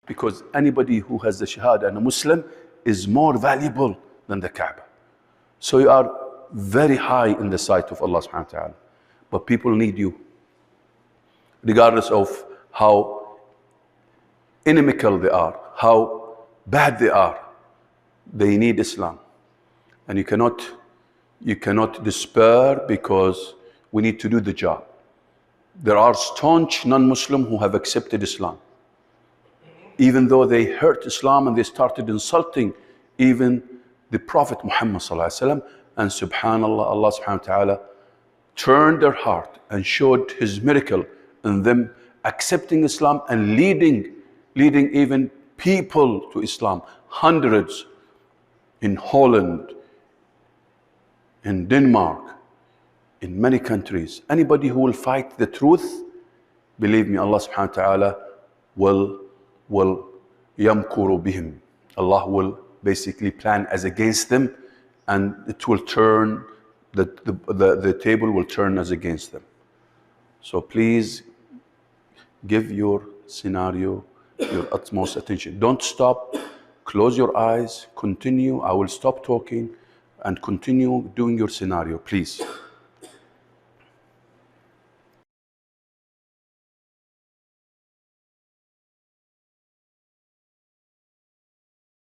because anybody who has the Shahada and a Muslim is more valuable than the Kaaba. So you are very high in the sight of Allah subhanahu wa ta'ala. But people need you. Regardless of how inimical they are, how bad they are, they need Islam. And you cannot despair, because we need to do the job. There are staunch non-Muslims who have accepted Islam, even though they hurt Islam and they started insulting even the Prophet Muhammad sallallahu alaihi wasallam. And subhanallah, Allah subhanahu wa ta'ala turned their heart and showed His miracle in them accepting Islam and leading even people to Islam. Hundreds in Holland, in Denmark, in many countries. Anybody who will fight the truth, believe me, Allah subhanahu wa ta'ala will yamkuru bihim. Allah will basically plan as against them, and it will turn, the table will turn as against them. So please give your scenario your utmost attention. Don't stop. Close your eyes. Continue. I will stop talking and continue doing your scenario, please.